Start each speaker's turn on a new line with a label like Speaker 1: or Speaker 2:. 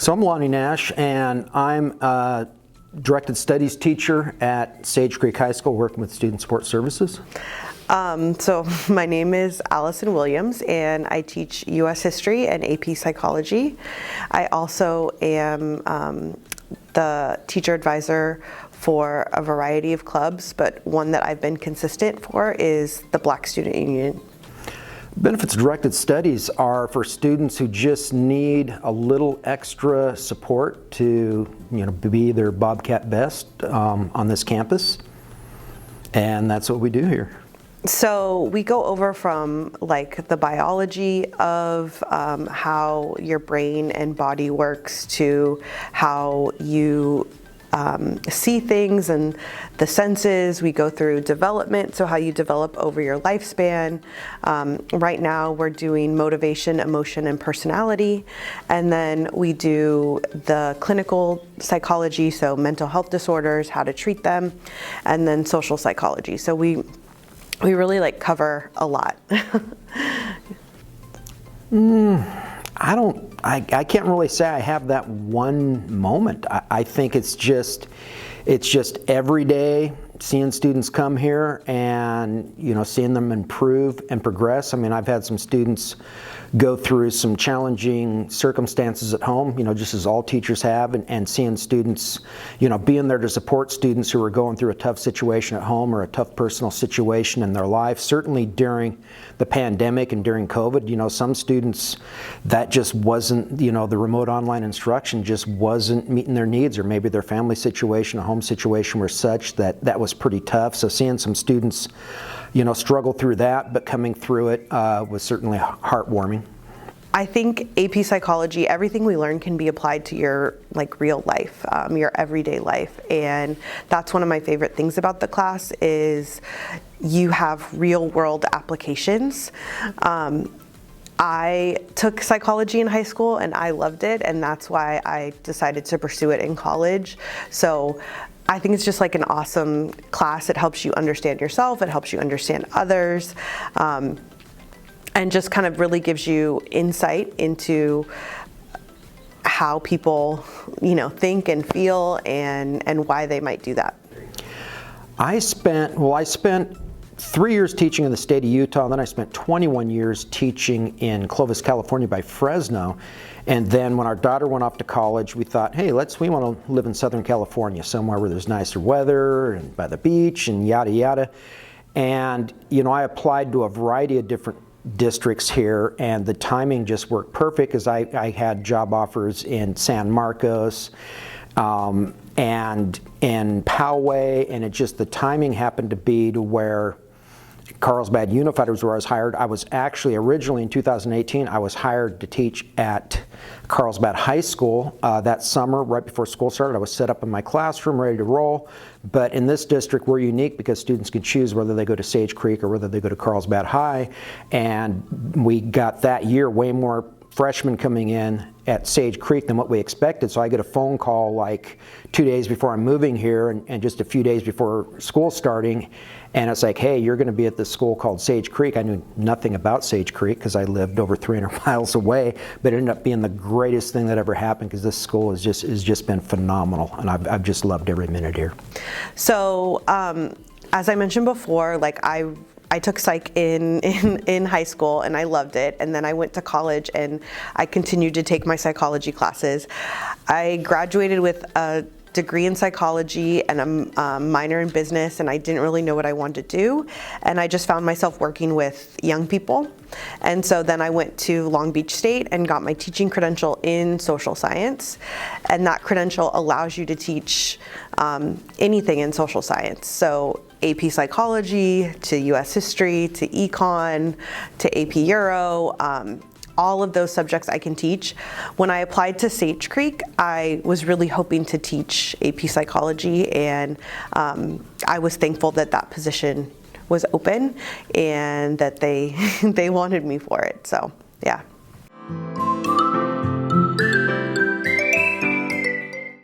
Speaker 1: So I'm Lonnie Nash, and I'm a directed studies teacher at Sage Creek High School working with Student Support Services.
Speaker 2: So my name is Allison Williams, and I teach U.S. History and AP Psychology. I also am the teacher advisor for a variety of clubs, but one that I've been consistent for is the Black Student Union.
Speaker 1: Benefits of directed studies are for students who just need a little extra support to, be their Bobcat best on this campus, and that's what we do here.
Speaker 2: So we go over from like the biology of how your brain and body works to how you see things and the senses. We go through development, so how you develop over your lifespan. Right now we're doing motivation, emotion, and personality. And then we do the clinical psychology, so mental health disorders, how to treat them, and then social psychology. So we really cover a lot. I can't really say I have that one moment. I think it's just every day seeing students come here and seeing them improve and progress. I mean, I've had some students go through some challenging circumstances at home, just as all teachers have, and seeing students, being there to support students who are going through a tough situation at home or a tough personal situation in their life. Certainly during the pandemic and during COVID, some students, that just wasn't, the remote online instruction just wasn't meeting their needs, or maybe their family situation, a home situation were such that was pretty tough. So seeing some students struggle through that, but coming through it was certainly heartwarming. I think AP Psychology, everything we learn can be applied to your real life, your everyday life. And that's one of my favorite things about the class is you have real world applications. I took psychology in high school and I loved it, and that's why I decided to pursue it in college. So I think it's just an awesome class. It helps you understand yourself, it helps you understand others, and just kind of really gives you insight into how people, think and feel and why they might do that.
Speaker 1: I spent 3 years teaching in the state of Utah, and then I spent 21 years teaching in Clovis, California by Fresno. And then when our daughter went off to college, we thought, hey, we want to live in Southern California, somewhere where there's nicer weather and by the beach and yada yada. And I applied to a variety of different districts here, and the timing just worked perfect because I had job offers in San Marcos and in Poway, and the timing happened to be to where Carlsbad Unified was where I was hired. I was actually originally in 2018, I was hired to teach at Carlsbad High School that summer, right before school started. I was set up in my classroom, ready to roll. But in this district, we're unique because students can choose whether they go to Sage Creek or whether they go to Carlsbad High. And we got that year way more freshmen coming in at Sage Creek than what we expected. So I get a phone call 2 days before I'm moving here and just a few days before school starting. And it's hey, you're going to be at this school called Sage Creek. I knew nothing about Sage Creek because I lived over 300 miles away, but it ended up being the greatest thing that ever happened because this school has just been phenomenal, and I've just loved every minute here.
Speaker 2: So as I mentioned before, I took psych in high school and I loved it, and then I went to college and I continued to take my psychology classes. I graduated with a degree in psychology and a minor in business, and I didn't really know what I wanted to do, and I just found myself working with young people. And so then I went to Long Beach State and got my teaching credential in social science, and that credential allows you to teach anything in social science. So AP Psychology to US History to Econ to AP Euro, all of those subjects I can teach. When I applied to Sage Creek, I was really hoping to teach AP Psychology, and I was thankful that that position was open and that they wanted me for it. So, yeah.